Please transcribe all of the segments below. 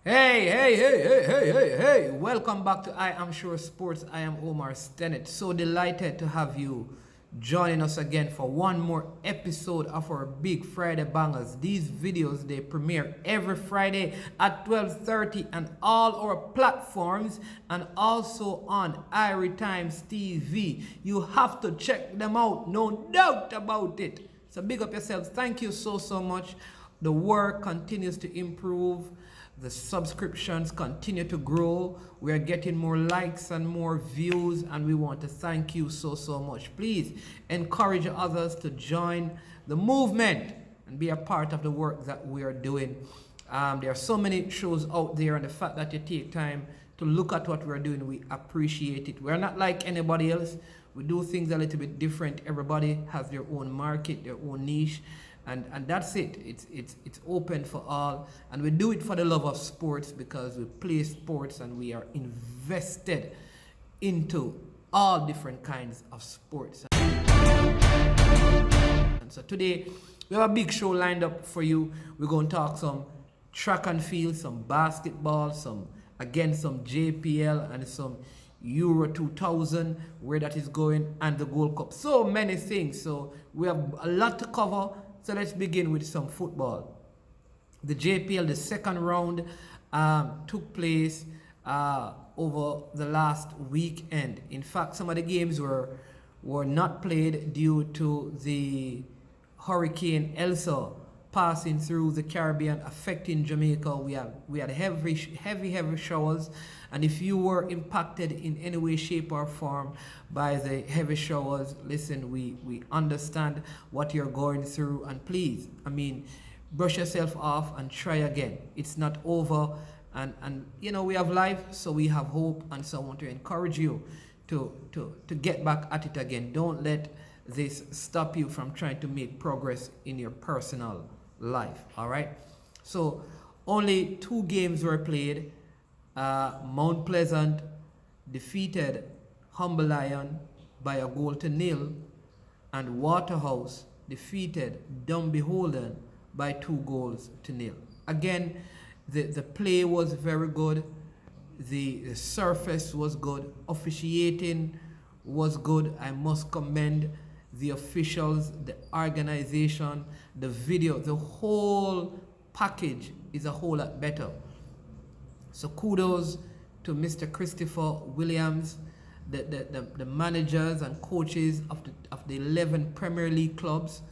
Hey. Welcome back to I Am Sure Sports. I am Omar Stennett. So delighted to have you joining us again for one more episode of our Big Friday Bangers. These videos, they premiere every Friday at 12:30 on all our platforms and also on Irie Times TV. You have to check them out, no doubt about it. So big up yourselves. Thank you so much. The work continues to improve. The subscriptions continue to grow. We are getting more likes and more views, and we want to thank you so much. Please encourage others to join the movement and be a part of the work that we are doing. There are so many shows out there, and the fact that you take time to look at what we're doing, we appreciate it. We're not like anybody else. We do things a little bit different. Everybody has their own market, their own niche. And that's it. It's open for all, and we do it for the love of sports because we play sports and we are invested into all different kinds of sports. And so today we have a big show lined up for you. We're going to talk some track and field, some basketball, some JPL, and some Euro 2000, where that is going, and the Gold Cup. So many things. So we have a lot to cover. So let's begin with some football. The JPL, the second round, took place over the last weekend. In fact, some of the games were not played due to the Hurricane Elsa passing through the Caribbean, affecting Jamaica. We had heavy showers, and if you were impacted in any way, shape, or form by the heavy showers, listen, we understand what you're going through, and please, brush yourself off and try again. It's not over, and we have life, so we have hope, and so I want to encourage you to get back at it again. Don't let this stop you from trying to make progress in your personal life. All right, so only 2 games were played. Mount Pleasant defeated Humble Lion by 1-0, and Waterhouse defeated Dumb Beholden by 2-0. Again, the play was very good. The surface was good. Officiating was good. I must commend the officials, the organization, the video, the whole package is a whole lot better. So kudos to Mr. Christopher Williams, the managers and coaches of the 11 Premier League clubs,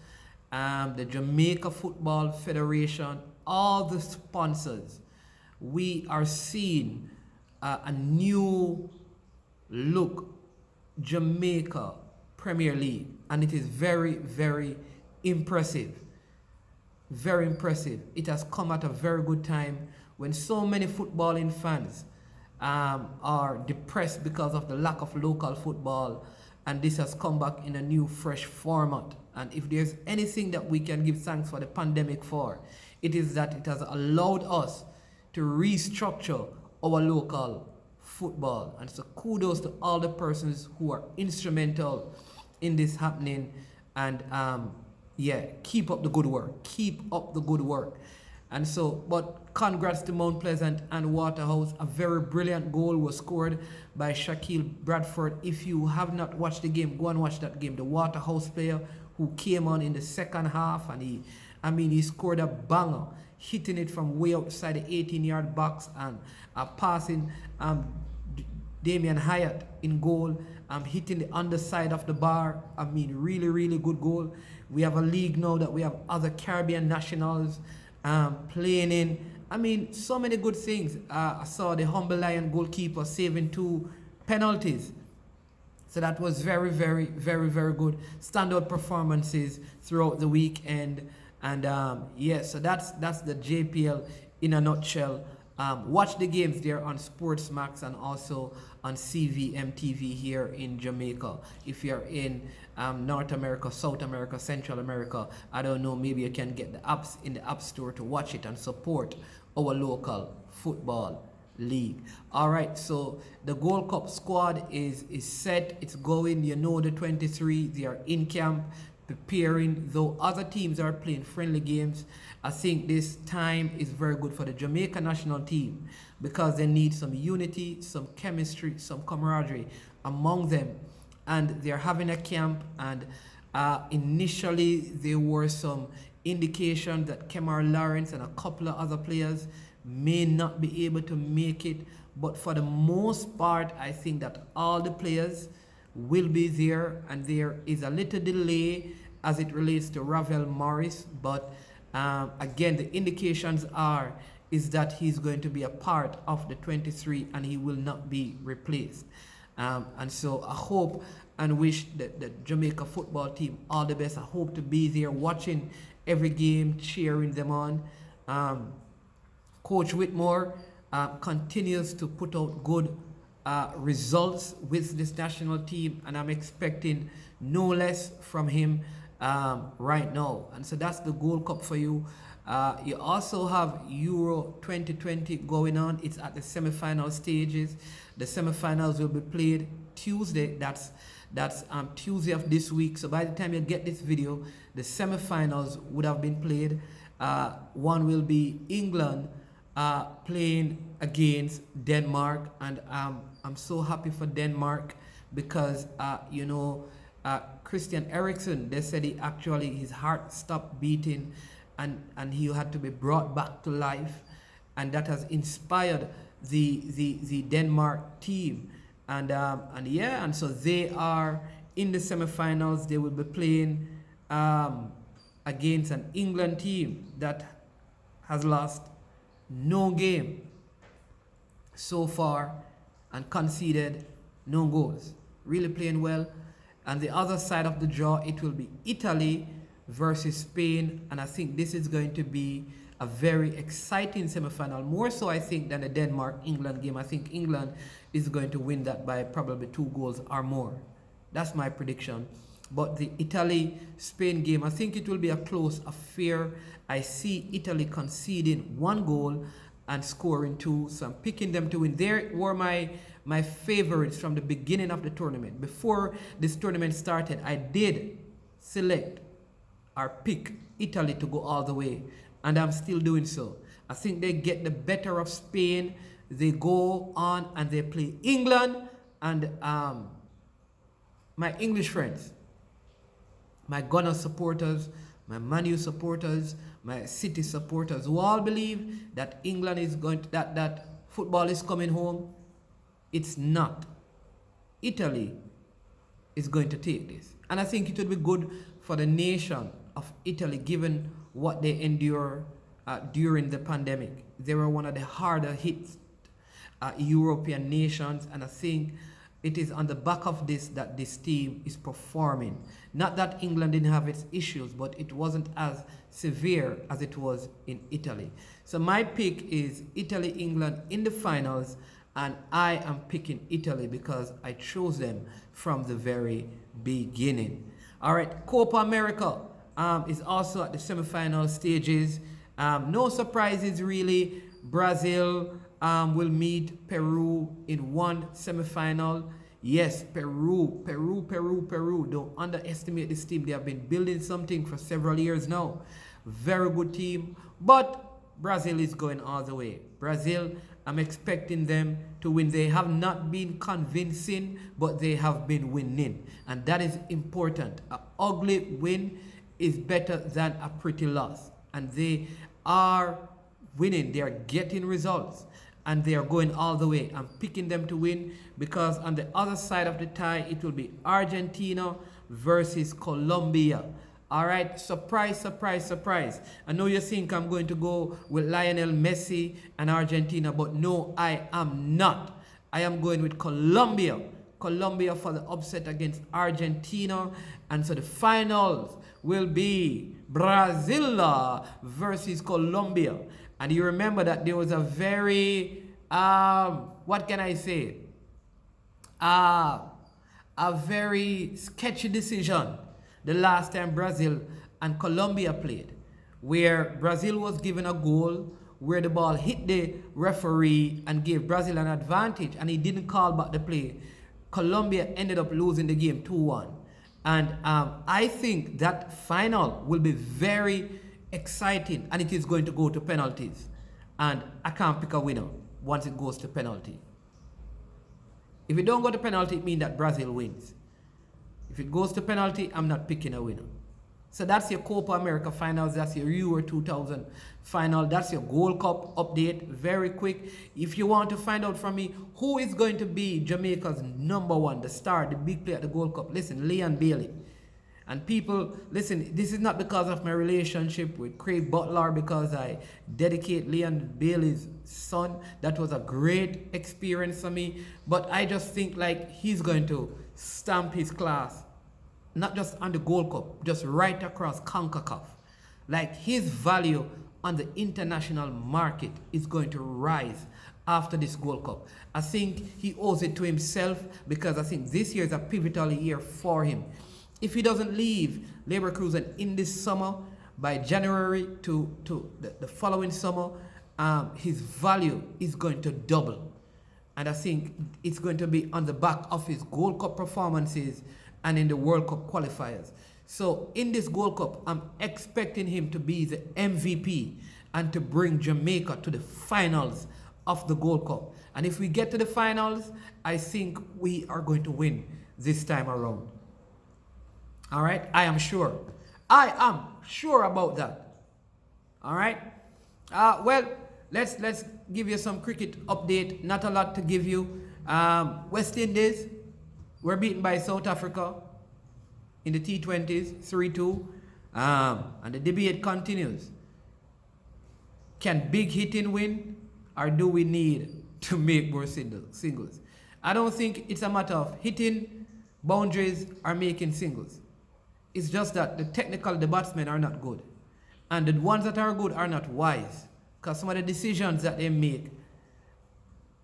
the Jamaica Football Federation, all the sponsors. We are seeing a new look Jamaica Premier League, and it is very impressive. Very impressive. It has come at a very good time when so many footballing fans are depressed because of the lack of local football, and this has come back in a new fresh format. And if there's anything that we can give thanks for the pandemic for, it is that it has allowed us to restructure our local football. And so kudos to all the persons who are instrumental in this happening, and keep up the good work. And so, but congrats to Mount Pleasant and Waterhouse. A very brilliant goal was scored by Shaquille Bradford. If you have not watched the game, go and watch that game. The Waterhouse player who came on in the second half, and he scored a banger, hitting it from way outside the 18-yard box and passing Damian Hyatt in goal, hitting the underside of the bar. Really good goal. We have a league now that we have other Caribbean nationals playing in. So many good things. I saw the Humble Lion goalkeeper saving 2 penalties. So that was very good. Standout performances throughout the weekend. And so that's the JPL in a nutshell. Watch the games there on Sportsmax and also on CVM TV here in Jamaica. If you're in North America, South America, Central America, I don't know, maybe you can get the apps in the App Store to watch it and support our local football league. All right, so the Gold Cup squad is set. It's going. The 23, they are in camp preparing. Though other teams are playing friendly games, I think this time is very good for the Jamaica national team because they need some unity, some chemistry, some camaraderie among them. And they're having a camp, and initially there were some indications that Kemar Lawrence and a couple of other players may not be able to make it, but for the most part I think that all the players will be there, and there is a little delay as it relates to Ravel Morris, but again the indications is that he's going to be a part of the 23 and he will not be replaced. And so I hope and wish the Jamaica football team all the best. I hope to be there watching every game, cheering them on. Coach Whitmore continues to put out good results with this national team, and I'm expecting no less from him right now. And so that's the Gold Cup for you. You also have Euro 2020 going on. It's at the semi-final stages. The semi-finals will be played Tuesday. That's Tuesday of this week. So by the time you get this video, the semi-finals would have been played. One will be England playing against Denmark, and I'm so happy for Denmark because Christian Eriksen, they said his heart stopped beating, and he had to be brought back to life, and that has inspired the Denmark team, and so they are in the semifinals. They will be playing against an England team that has lost no game so far and conceded no goals. Really playing well. And the other side of the draw, it will be Italy versus Spain, and I think this is going to be a very exciting semi-final, more so I think than the Denmark-England game. I think England is going to win that by probably 2 goals or more. That's my prediction. But the Italy-Spain game, I think it will be a close affair. I see Italy conceding 1 goal and scoring 2, so I'm picking them to win. They were my favorites from the beginning of the tournament. Before this tournament started, I did select or pick Italy to go all the way, and I'm still doing so. I think they get the better of Spain. They go on and they play England, and my English friends, my Ghana supporters, my Man U supporters, my City supporters, who all believe that England is going to, that football is coming home. It's not. Italy is going to take this, and I think it would be good for the nation of Italy, given what they endure during the pandemic. They were one of the harder hit European nations, and I think it is on the back of this that this team is performing. Not that England didn't have its issues, but it wasn't as severe as it was in Italy. So my pick is Italy-England in the finals, and I am picking Italy because I chose them from the very beginning. All right, Copa America is also at the semifinal stages. No surprises really. Brazil will meet Peru in one semifinal. Yes, Peru. Don't underestimate this team. They have been building something for several years now. Very good team. But Brazil is going all the way. Brazil, I'm expecting them to win. They have not been convincing, but they have been winning. And that is important. An ugly win is better than a pretty loss. And they are winning. They are getting results. And they are going all the way. I'm picking them to win because on the other side of the tie, it will be Argentina versus Colombia. All right, surprise, surprise, surprise. I know you think I'm going to go with Lionel Messi and Argentina, but no, I am not. I am going with Colombia. Colombia for the upset against Argentina. And so the finals will be Brazil versus Colombia. And you remember that there was a very, what can I say? A very sketchy decision the last time Brazil and Colombia played, where Brazil was given a goal where the ball hit the referee and gave Brazil an advantage, and he didn't call back the play. Colombia ended up losing the game 2-1. And I think that final will be very exciting, and it is going to go to penalties. And I can't pick a winner once it goes to penalty. If it don't go to penalty, it means that Brazil wins. If it goes to penalty, I'm not picking a winner. So that's your Copa America finals, that's your Euro 2000 final, that's your Gold Cup update, very quick. If you want to find out from me who is going to be Jamaica's #1, the star, the big player at the Gold Cup, listen, Leon Bailey. And people, listen, this is not because of my relationship with Craig Butler, because I dedicate Leon Bailey's son. That was a great experience for me. But I just think like he's going to stamp his class, not just on the Gold Cup, just right across CONCACAF. Like his value on the international market is going to rise after this Gold Cup. I think he owes it to himself, because I think this year is a pivotal year for him. If he doesn't leave Leverkusen in this summer, by January to the following summer, his value is going to double. And I think it's going to be on the back of his Gold Cup performances and in the World Cup qualifiers. So in this Gold Cup, I'm expecting him to be the MVP and to bring Jamaica to the finals of the Gold Cup. And if we get to the finals, I think we are going to win this time around. All right, I am sure. I am sure about that. All right. Well, let's give you some cricket update. Not a lot to give you. West Indies were beaten by South Africa in the T20s, 3-2. And the debate continues. Can big hitting win, or do we need to make more singles? I don't think it's a matter of hitting boundaries or making singles. It's just that the batsmen are not good. And the ones that are good are not wise. Because some of the decisions that they make,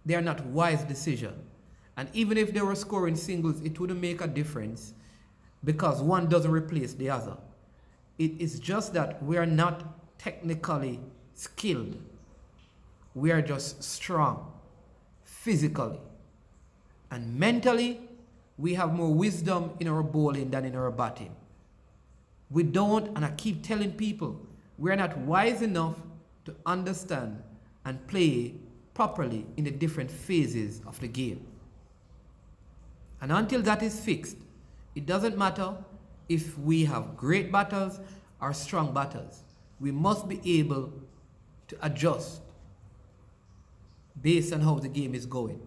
they are not wise decisions. And even if they were scoring singles, it wouldn't make a difference, because one doesn't replace the other. It is just that we are not technically skilled. We are just strong, physically. And mentally, we have more wisdom in our bowling than in our batting. We don't, and I keep telling people, we're not wise enough to understand and play properly in the different phases of the game. And until that is fixed, it doesn't matter if we have great batters or strong batters. We must be able to adjust based on how the game is going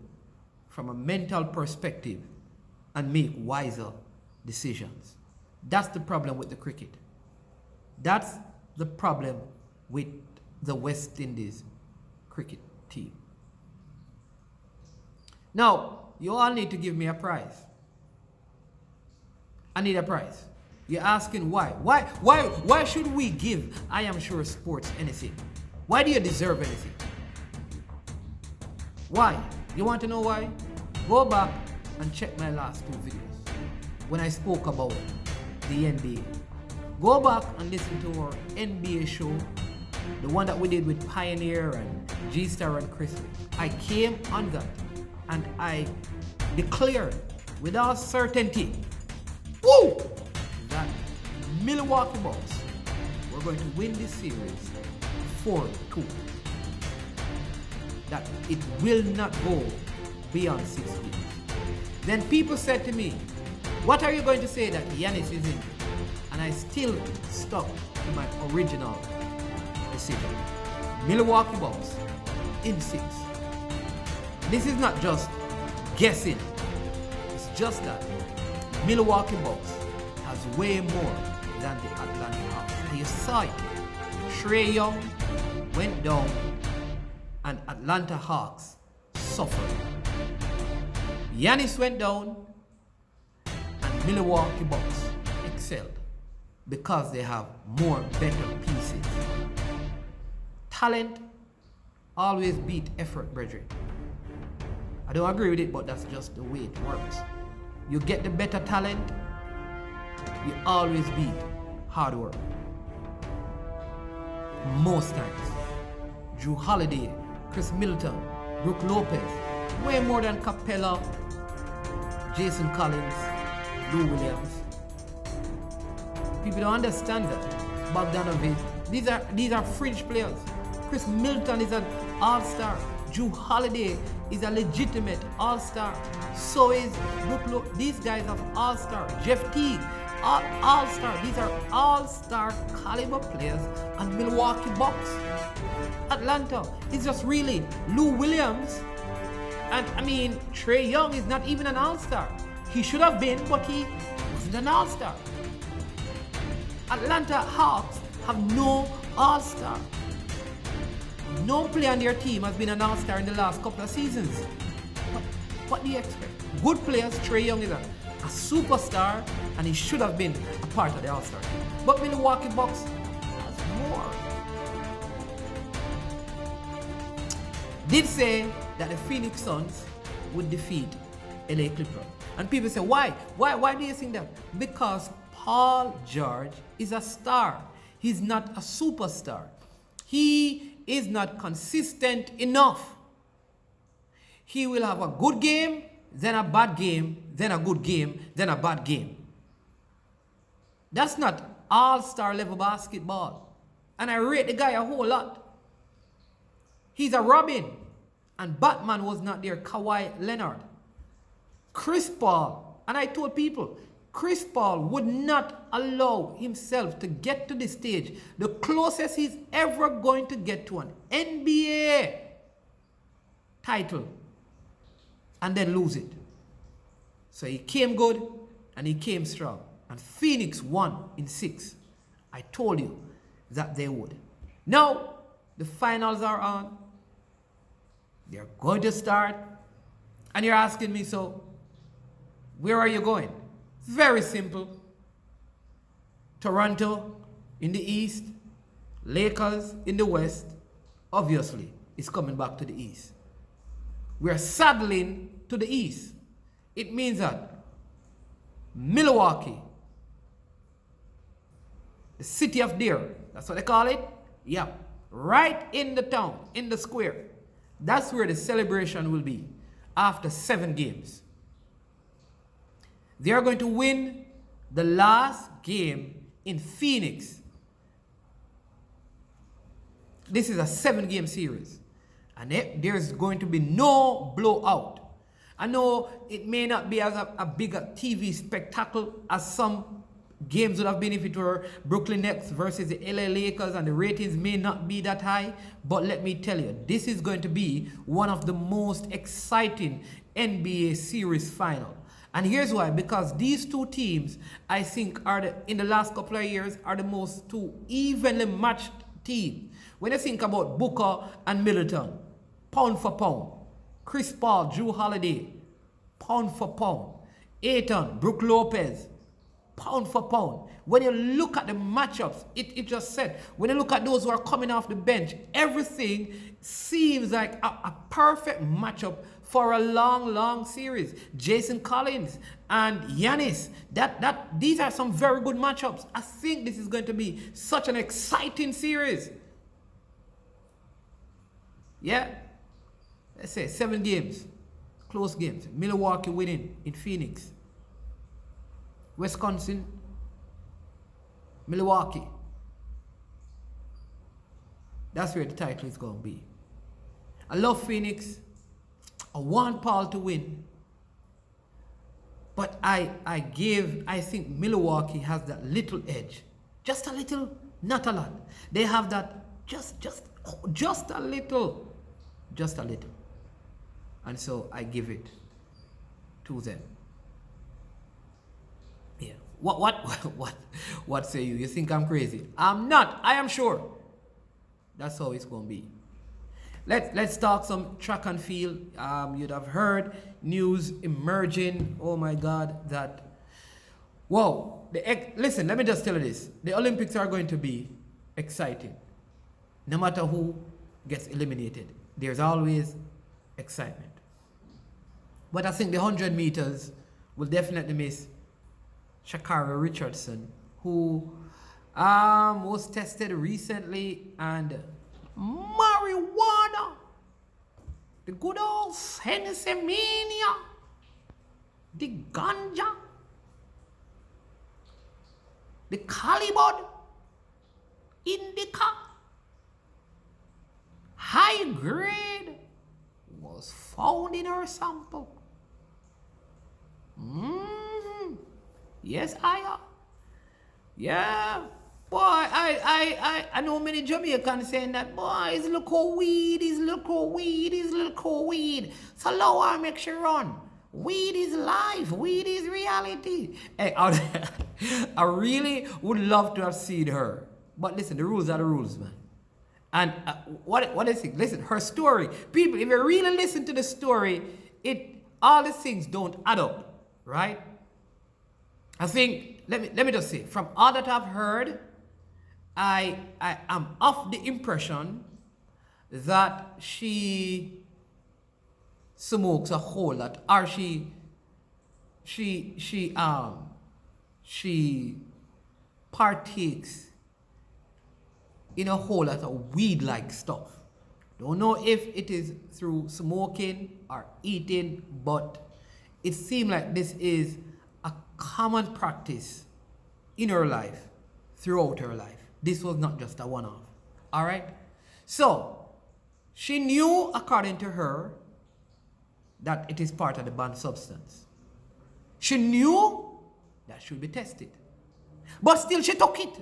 from a mental perspective and make wiser decisions. That's the problem with the cricket. That's the problem with the West Indies cricket team. Now, you all need to give me a prize. I need a prize. You're asking why? Why should we give I Am Sure Sports anything? Why do you deserve anything? Why? You want to know why? Go back and check my last 2 videos when I spoke about the NBA. Go back and listen to our NBA show, the one that we did with Pioneer and G-Star and Chris. I came on that and I declared with all certainty, that Milwaukee Bucks were going to win this series 4-2. That it will not go beyond 6 games. Then people said to me, what are you going to say that Giannis is injured? And I still stuck to my original decision. Milwaukee Bucks in 6. This is not just guessing. It's just that Milwaukee Bucks has way more than the Atlanta Hawks. And you saw it. Trae Young went down and Atlanta Hawks suffered. Giannis went down and Milwaukee Bucks excelled because they have more better pieces. Talent always beat effort, brethren. I don't agree with it, but that's just the way it works. You get the better talent, you always beat hard work. Most times. Drew Holiday, Chris Middleton, Brook Lopez, way more than Capella, Jason Collins, Lou Williams. People don't understand that. Bogdanovic, these are fringe players. Chris Middleton is an all-star. Drew Holiday is a legitimate all-star. So is Brook. These guys are all-star. Jeff Teague, all-star. These are all-star caliber players on Milwaukee Bucks. Atlanta is just really Lou Williams. And I mean, Trae Young is not even an all-star. He should have been, but he wasn't an all-star. Atlanta Hawks have no all-star. No player on their team has been an all-star in the last couple of seasons. What do you expect? Good players, Trae Young is a superstar, and he should have been a part of the all-star team. But Milwaukee Bucks has more. Did say that the Phoenix Suns would defeat LA Clippers. And people say, why? Why do you think that? Because Paul George is a star. He's not a superstar. He is not consistent enough. He will have a good game, then a bad game, then a good game, then a bad game. That's not all-star level basketball. And I rate the guy a whole lot. He's a Robin. And Batman was not there, Kawhi Leonard. Chris Paul, and I told people, Chris Paul would not allow himself to get to this stage. The closest he's ever going to get to an NBA title and then lose it. So he came good and he came strong. And Phoenix won in 6. I told you that they would. Now, the finals are on. They're going to start. And you're asking me, so where are you going? Very simple. Toronto in the East, Lakers in the West, obviously, is coming back to the East. We're saddling to the East. It means that Milwaukee, the city of deer, that's what they call it? Yeah, right in the town, in the square. That's where the celebration will be after 7 games. They are going to win the last game in Phoenix. This is a 7-game series. And there's going to be no blowout. I know it may not be as a bigger TV spectacle as some games would have been if it were Brooklyn Nets versus the LA Lakers, and the ratings may not be that high. But let me tell you, this is going to be one of the most exciting NBA series finals. And here's why. Because these two teams, I think, in the last couple of years, are the most two evenly matched teams. When you think about Booker and Middleton, pound for pound. Chris Paul, Drew Holiday, pound for pound. Ayton, Brook Lopez, pound for pound. When you look at the matchups, it just said, when you look at those who are coming off the bench, everything seems like a perfect matchup for a long series. Jason Collins and Giannis, these are some very good matchups. I think this is going to be such an exciting series. Yeah, let's say 7 games, close games. Milwaukee winning in Phoenix. Wisconsin, Milwaukee. That's where the title is going to be. I love Phoenix. I want Paul to win. But I think Milwaukee has that little edge. Just a little, not a lot. They have that just a little. Just a little. And so I give it to them. Yeah. What say you? You think I'm crazy? I'm not. I am sure. That's how it's going to be. Let's talk some track and field. You'd have heard news emerging. Oh my God, that. Whoa. Listen, let me just tell you this. The Olympics are going to be exciting. No matter who gets eliminated, there's always excitement. But I think the 100 meters will definitely miss Sha'Carri Richardson, who was tested recently, and marijuana, the good old Hennessy mania, the ganja, the Calibod indica high grade was found in her sample. Yes, I am. Yeah. Boy, I know many Jamaicans saying that, boy, it's little weed, it's little weed, it's little weed. So low I make sure run. Weed is life, weed is reality. Hey, I really would love to have seen her. But listen, the rules are the rules, man. And what is it? Listen, her story. People, if you really listen to the story, all these things don't add up, right? I think, let me just say, from all that I've heard, I am of the impression that she smokes a whole lot, or she partakes in a whole lot of weed-like stuff. Don't know if it is through smoking or eating, but it seems like this is a common practice in her life, throughout her life. This was not just a one-off. All right? So, she knew, according to her, that it is part of the banned substance. She knew that should be tested. But still, she took it.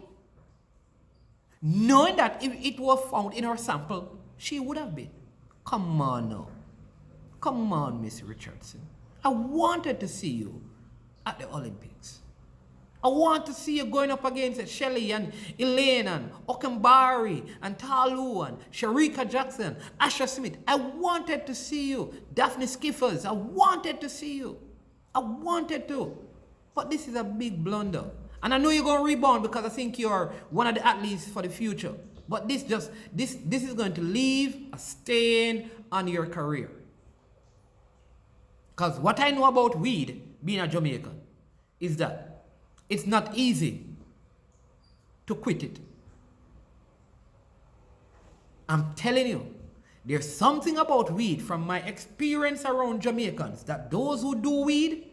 Knowing that if it was found in her sample, she would have been. Come on now. Come on, Miss Richardson. I wanted to see you at the Olympics. I want to see you going up against Shelly and Elaine and Okembari and Talu and Sharika Jackson, Asha Smith. I wanted to see you. Daphne Skiffers. I wanted to see you. I wanted to. But this is a big blunder. And I know you're going to rebound because I think you're one of the athletes for the future. But this is going to leave a stain on your career. Because what I know about weed, being a Jamaican, is that it's not easy to quit it. I'm telling you, there's something about weed from my experience around Jamaicans that those who do weed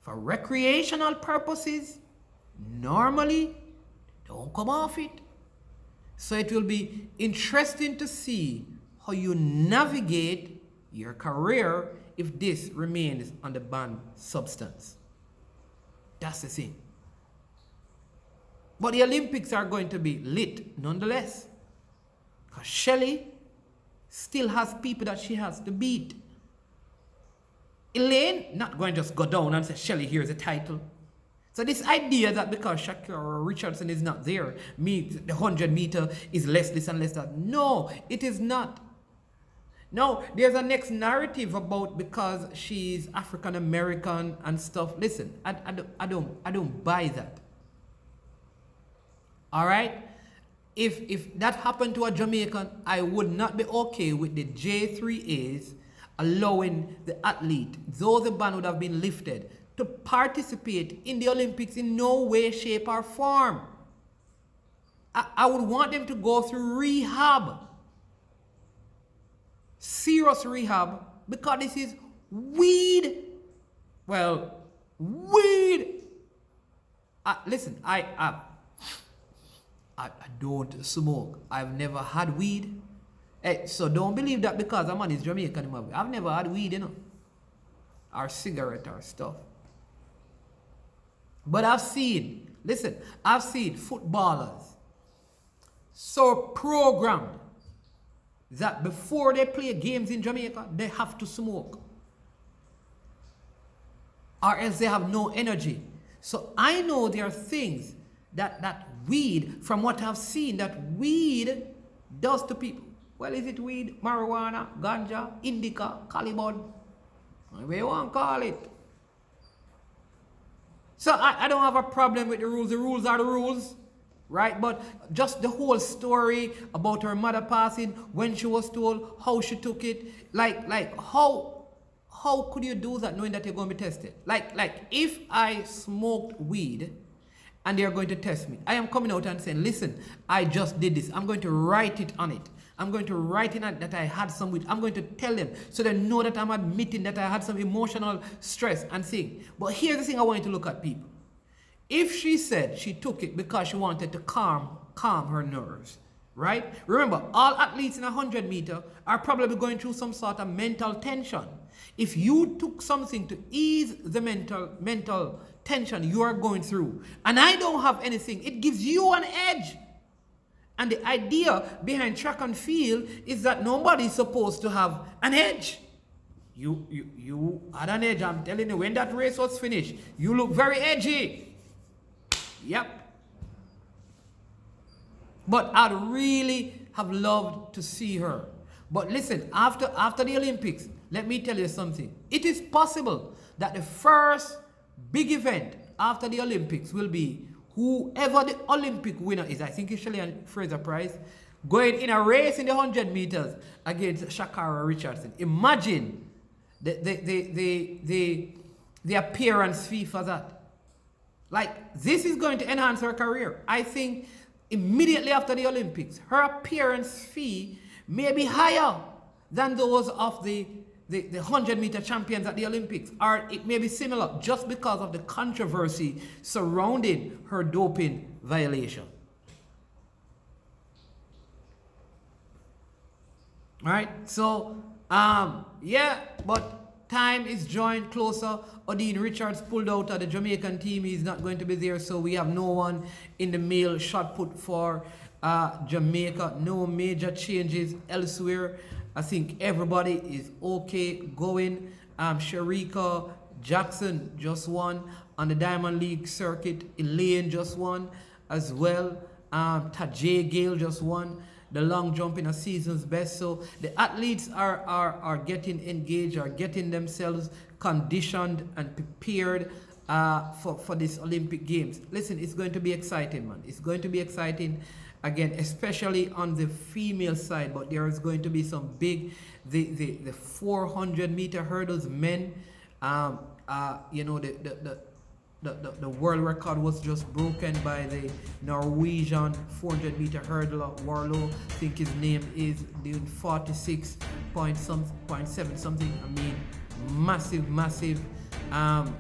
for recreational purposes normally don't come off it. So it will be interesting to see how you navigate your career if this remains on the banned substance. That's the thing. But the Olympics are going to be lit nonetheless. Because Shelly still has people that she has to beat. Elaine not going to just go down and say, Shelly, here's a title. So this idea that because Shakira Richardson is not there, the 100 meter is less this and less that. No, it is not. No, there's a next narrative about because she's African American and stuff. Listen, I don't buy that. All right? If that happened to a Jamaican, I would not be okay with the J3As allowing the athlete, though the ban would have been lifted, to participate in the Olympics in no way, shape, or form. I would want them to go through rehab. Serious rehab, because this is weed. Well, weed. Listen, I don't smoke. I've never had weed. Hey, so don't believe that because a man is Jamaican. I've never had weed, or cigarette or stuff. But I've seen footballers so programmed that before they play games in Jamaica, they have to smoke. Or else they have no energy. So I know there are things that weed, from what I've seen, that weed does to people. Well, is it weed, marijuana, ganja, indica, calibod? Whatever you want to call it. So I don't have a problem with the rules. The rules are the rules. Right? But just the whole story about her mother passing, when she was told, how she took it, like how could you do that knowing that you're going to be tested? Like if I smoked weed and they're going to test me, I am coming out and saying, listen, I just did this. I'm going to write it on it. I'm going to write in it that I had some weed. I'm going to tell them so they know that I'm admitting that I had some emotional stress and thing. But here's the thing I want you to look at, people. If she said she took it because she wanted to calm her nerves, right? Remember, all athletes in 100 meter are probably going through some sort of mental tension. If you took something to ease the mental tension you are going through, and I don't have anything, it gives you an edge. And the idea behind track and field is that nobody's supposed to have an edge. You had an edge. I'm telling you, when that race was finished, you look very edgy. Yep. But I'd really have loved to see her. But listen, after the Olympics, let me tell you something. It is possible that the first big event after the Olympics will be whoever the Olympic winner is. I think it's Shelley Fraser-Price going in a race in the 100 meters against Sha'Carri Richardson. Imagine the appearance fee for that. Like, this is going to enhance her career. I think immediately after the Olympics, her appearance fee may be higher than those of the 100-meter champions at the Olympics, or it may be similar just because of the controversy surrounding her doping violation. All right, so yeah, but time is drawing closer. Odin Richards pulled out of the Jamaican team. He's not going to be there, so we have no one in the male shot put for Jamaica. No major changes elsewhere. I think everybody is okay going. Sharika Jackson just won on the Diamond League circuit. Elaine just won as well. Tajay Gale just won the long jump in a season's best. So the athletes are getting engaged, are getting themselves conditioned and prepared for this Olympic Games. Listen, it's going to be exciting, man. It's going to be exciting. Again, especially on the female side, but there is going to be some big, the 400-meter hurdles, men. You know, the world record was just broken by the Norwegian 400-meter hurdler Warlow. I think his name is doing 46.7 something. I mean, massive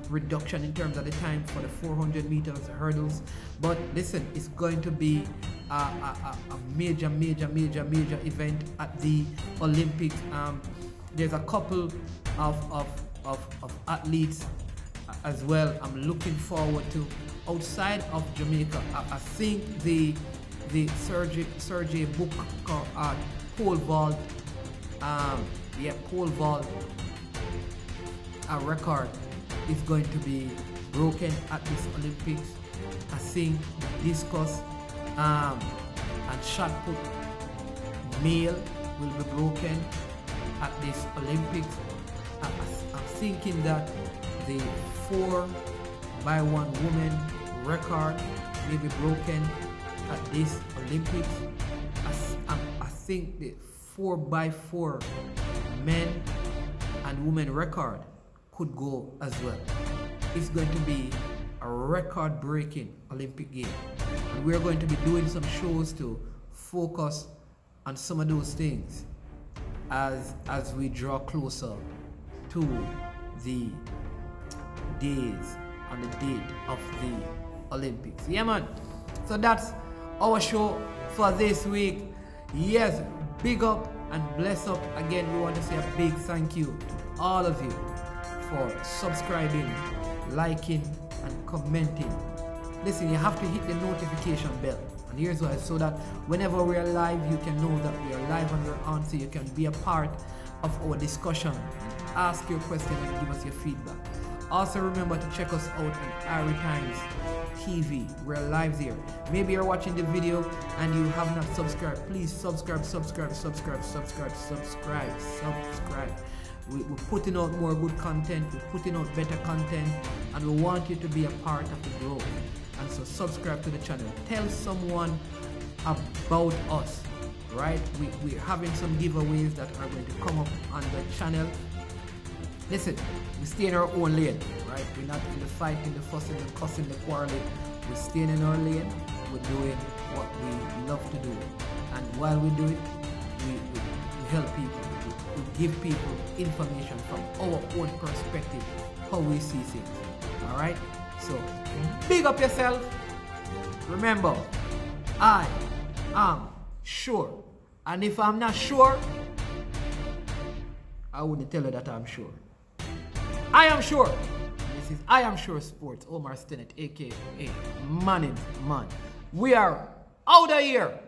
reduction in terms of the time for the 400 meters hurdles. But listen, it's going to be a major event at the Olympics. There's a couple of athletes as well I'm looking forward to outside of Jamaica. I think the Sergey book pole vault, pole vault record is going to be broken at this Olympics. I think discus and shot put male will be broken at this Olympics. I'm thinking that the 4x1 woman record may be broken at this Olympics. I think the 4x4 men and women record could go as well. It's going to be a record-breaking Olympic game, and we're going to be doing some shows to focus on some of those things as we draw closer to the days on the date of the Olympics. Yeah, man. So that's our show for this week. Yes, big up and bless up. Again, we want to say a big thank you to all of you for subscribing, liking, and commenting. Listen, you have to hit the notification bell. And here's why: so that whenever we are live, you can know that we are live and we're on, so you can be a part of our discussion and ask your question and give us your feedback. Also remember to check us out on Ari Times TV. We're live there. Maybe you're watching the video and you have not subscribed. Please subscribe. We're putting out more good content. We're putting out better content, and we want you to be a part of the growth. And so subscribe to the channel. Tell someone about us, right? We're having some giveaways that are going to come up on the channel. Listen, we stay in our own lane, right? We're not in the fighting, the fussing, the cussing, the quarreling. We're staying in our lane. We're doing what we love to do. And while we do it, we help people. We give people information from our own perspective, how we see things. All right? So, big up yourself. Remember, I am sure. And if I'm not sure, I wouldn't tell you that I'm sure. I am sure. This is I Am Sure Sports. Omar Stinnett, aka Manning Man. We are out of here.